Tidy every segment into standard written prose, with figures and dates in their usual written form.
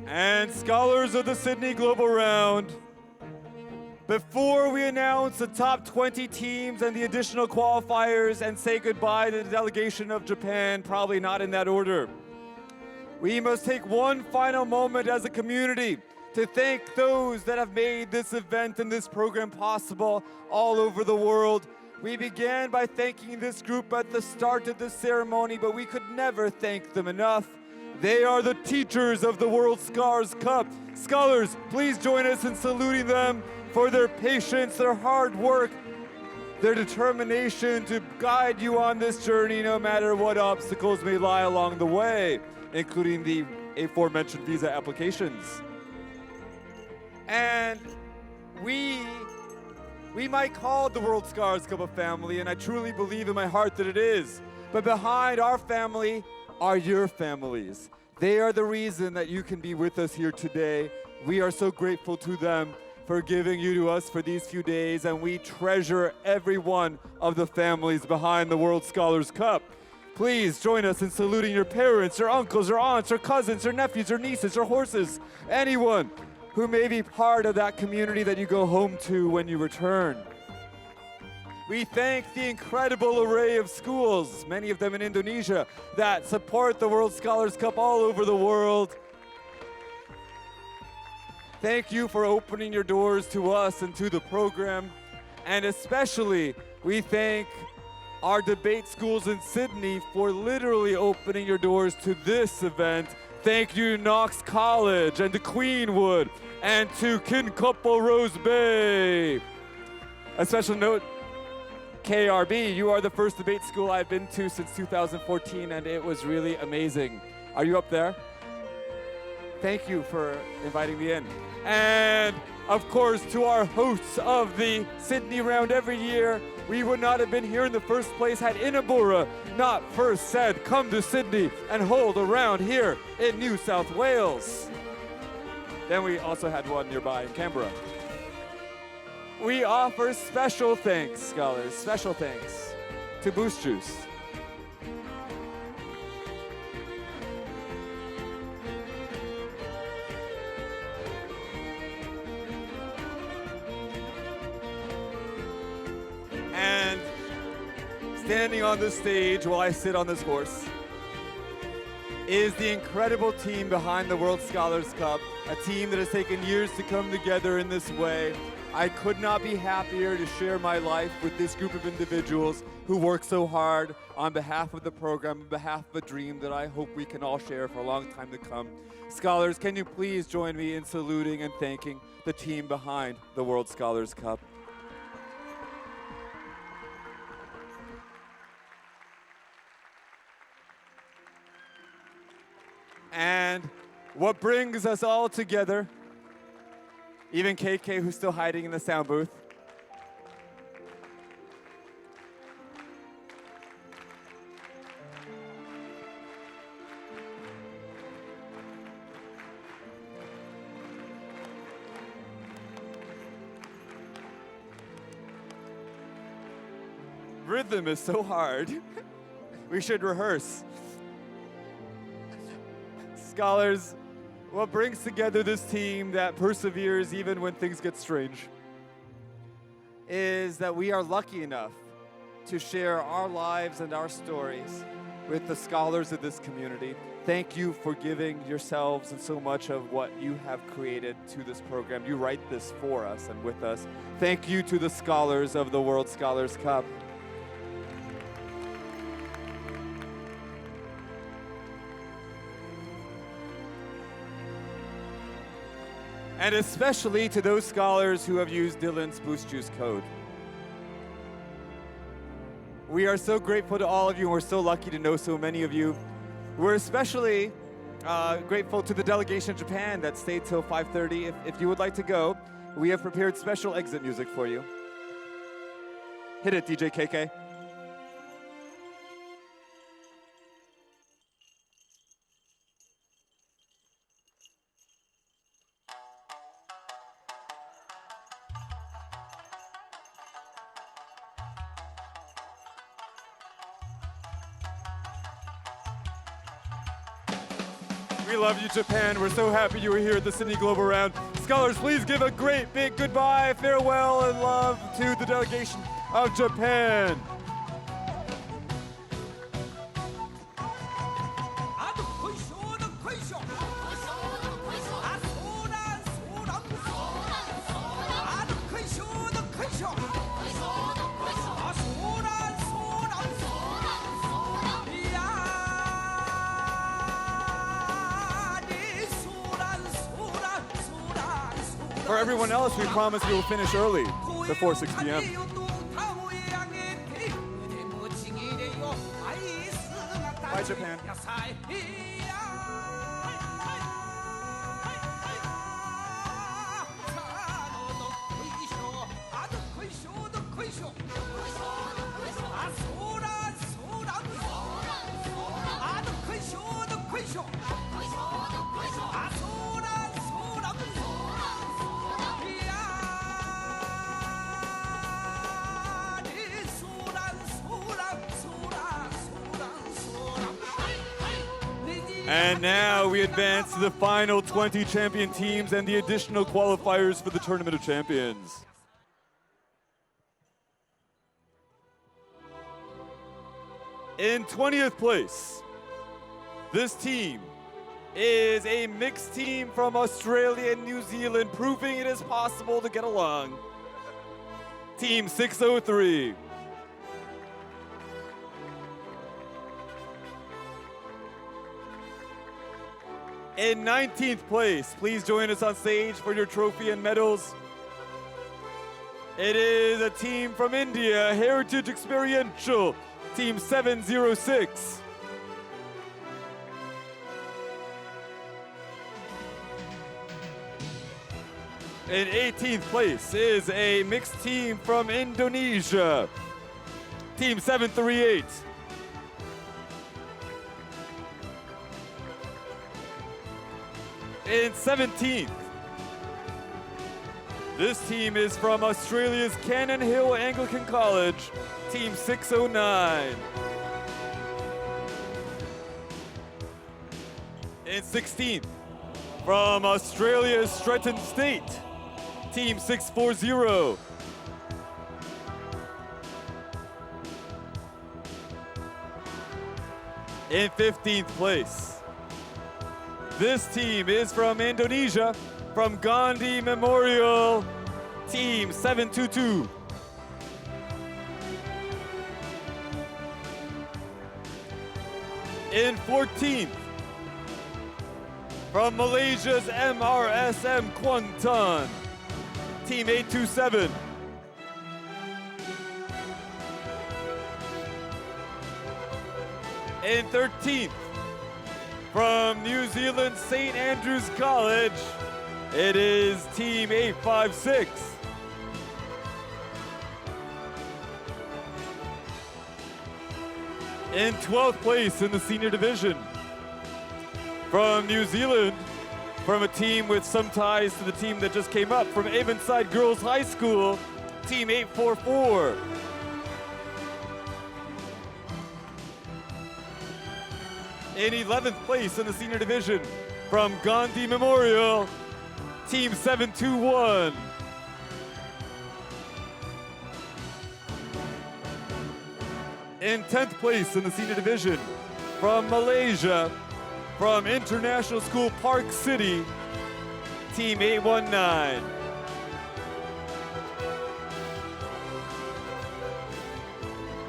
And scholars of the Sydney Global Round, before we announce the top 20 teams and the additional qualifiers and say goodbye to the delegation of Japan, probably not in that order, we must take one final moment as a community to thank those that have made this event and this program possible all over the world. We began by thanking this group at the start of the ceremony, but we could never thank them enough. They are the teachers of the World Scholars Cup. Scholars, please join us in saluting them for their patience, their hard work, their determination to guide you on this journey no matter what obstacles may lie along the way, including the aforementioned visa applications. And we might call it the World Scholars Cup a family, and I truly believe in my heart that it is. But behind our family are your families. They are the reason that you can be with us here today. We are so grateful to them for giving you to us for these few days, and we treasure every one of the families behind the World Scholars Cup. Please join us in saluting your parents, your uncles, your aunts, your cousins, your nephews, your nieces, your horses, anyone who may be part of that community that you go home to when you return. We thank the incredible array of schools, many of them in Indonesia, that support the World Scholars Cup all over the world. Thank you for opening your doors to us and to the program. And especially, we thank our debate schools in Sydney for literally opening your doors to this event. Thank you to Knox College and to Queenwood and to Kinkopo Rose Bay. A special note, KRB, you are the first debate school I've been to since 2014, and it was really amazing. Are you up there? Thank you for inviting me in. And of course, to our hosts of the Sydney Round every year, we would not have been here in the first place had Inabura not first said, come to Sydney and hold a round here in New South Wales. Then we also had one nearby in Canberra. We offer special thanks, scholars, special thanks to Boost Juice. And standing on the stage while I sit on this horse is the incredible team behind the World Scholars Cup, a team that has taken years to come together in this way. I could not be happier to share my life with this group of individuals who work so hard on behalf of the program, on behalf of a dream that I hope we can all share for a long time to come. Scholars, can you please join me in saluting and thanking the team behind the World Scholars Cup? And what brings us all together, even KK, who's still hiding in the sound booth, rhythm is so hard. We should rehearse. Scholars, what brings together this team that perseveres even when things get strange is that we are lucky enough to share our lives and our stories with the scholars of this community. Thank you for giving yourselves and so much of what you have created to this program. You write this for us and with us. Thank you to the scholars of the World Scholars Cup. And especially to those scholars who have used Dylan's Boost Juice code. We are so grateful to all of you, and we're so lucky to know so many of you. We're especially grateful to the delegation of Japan that stayed till 5:30. If you would like to go, we have prepared special exit music for you. Hit it, DJ KK. We love you, Japan. We're so happy you were here at the Sydney Global Round. Scholars, please give a great big goodbye, farewell, and love to the delegation of Japan. For everyone else, we promise we will finish early, before 6 p.m. Bye, Japan. And now we advance to the final 20 champion teams and the additional qualifiers for the Tournament of Champions. In 20th place, this team is a mixed team from Australia and New Zealand, proving it is possible to get along. Team 603. In 19th place, please join us on stage for your trophy and medals. It is a team from India, Heritage Experiential, Team 706. In 18th place is a mixed team from Indonesia, Team 738. In 17th, this team is from Australia's Cannon Hill Anglican College, Team 609. In 16th, from Australia's Stretton State, Team 640. In 15th place, this team is from Indonesia, from Gandhi Memorial, Team 722. In 14th, from Malaysia's MRSM Kuantan, Team 827. In 13th, from New Zealand St. Andrews College, it is Team 856. In 12th place in the senior division, from New Zealand, from a team with some ties to the team that just came up, from Avonside Girls High School, Team 844. In 11th place in the senior division, from Gandhi Memorial, Team 721. In 10th place in the senior division, from Malaysia, from International School Park City, Team 819.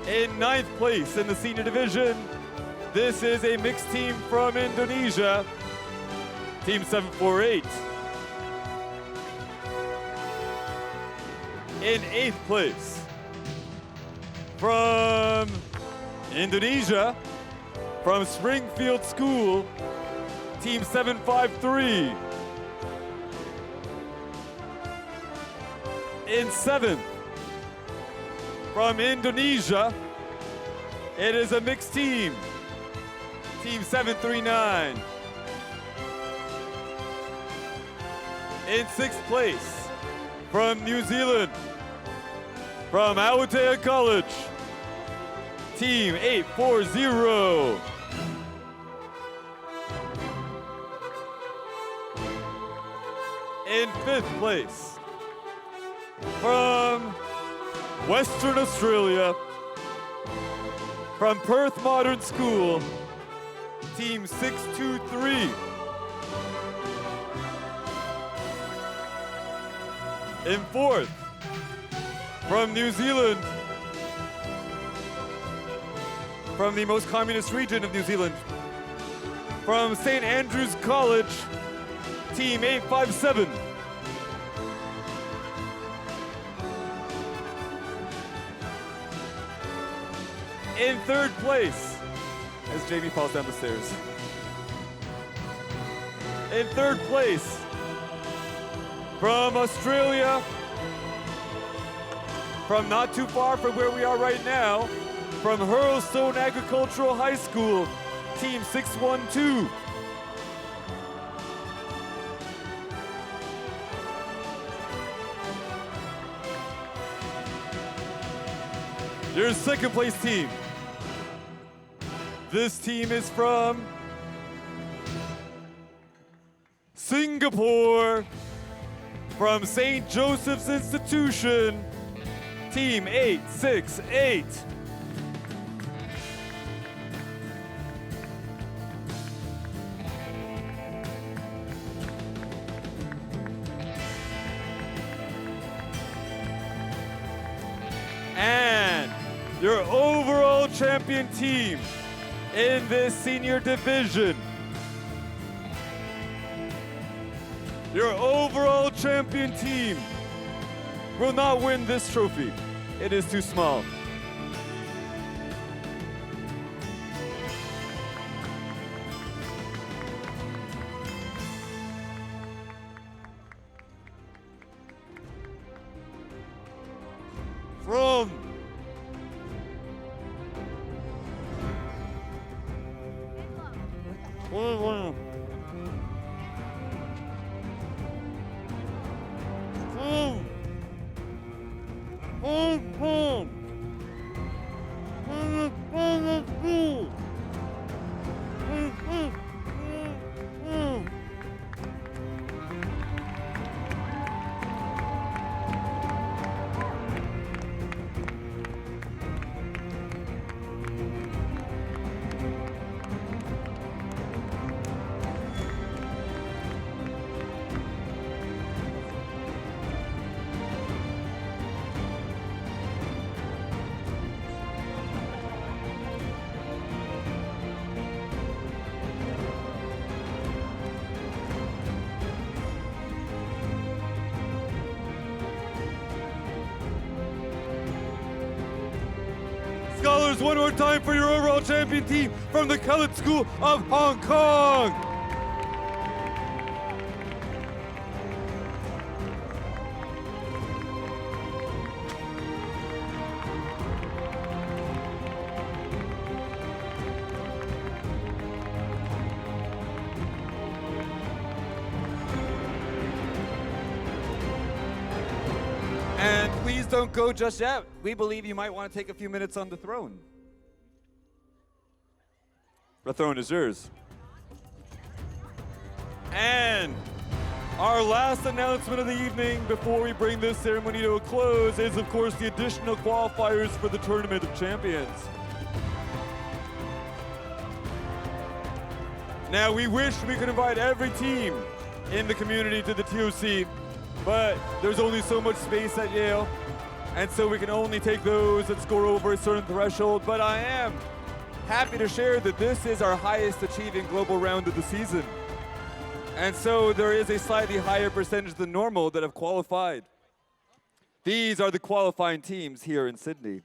In 9th place in the senior division, this is a mixed team from Indonesia, Team 748. In 8th place, from Indonesia, from Springfield School, Team 753. In 7th, from Indonesia, it is a mixed team, Team 739. In 6th place, from New Zealand, from Aotea College, Team 840. In 5th place, from Western Australia, from Perth Modern School, Team 623. In 4th, from New Zealand, from the most communist region of New Zealand, from St. Andrews College, Team 857. In 3rd place, as Jamie falls down the stairs. In 3rd place, from Australia, from not too far from where we are right now, from Hurlstone Agricultural High School, Team 612. Your 2nd place team. This team is from Singapore, from St. Joseph's Institution, Team 868. And your overall champion team in this senior division. Your overall champion team will not win this trophy. It is too small. From Hong Kong. Scholars, one more time for your overall champion team from the Kellett School of Hong Kong. And please don't go just yet. We believe you might want to take a few minutes on the throne. The throne is yours. And our last announcement of the evening before we bring this ceremony to a close is, of course, the additional qualifiers for the Tournament of Champions. Now, we wish we could invite every team in the community to the TOC, but there's only so much space at Yale, and so we can only take those that score over a certain threshold. But I am happy to share that this is our highest achieving global round of the season. And so there is a slightly higher percentage than normal that have qualified. These are the qualifying teams here in Sydney.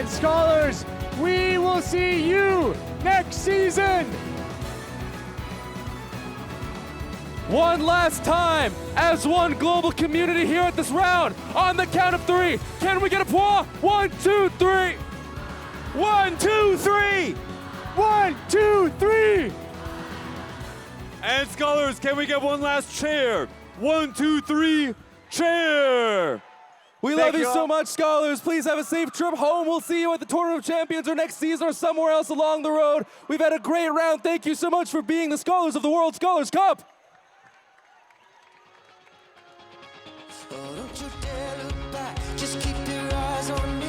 And scholars, we will see you next season. One last time, as one global community here at this round, on the count of 3, can we get applause? 1, 2, 3. 1, 2, 3. 1, 2, 3. And scholars, can we get one last cheer? 1, 2, 3, cheer. We Thank love you you so all. much, scholars. Please have a safe trip home. We'll see you at the Tournament of Champions or next season or somewhere else along the road. We've had a great round. Thank you so much for being the scholars of the World Scholars Cup. Oh, don't you dare look back, just keep your eyes on me.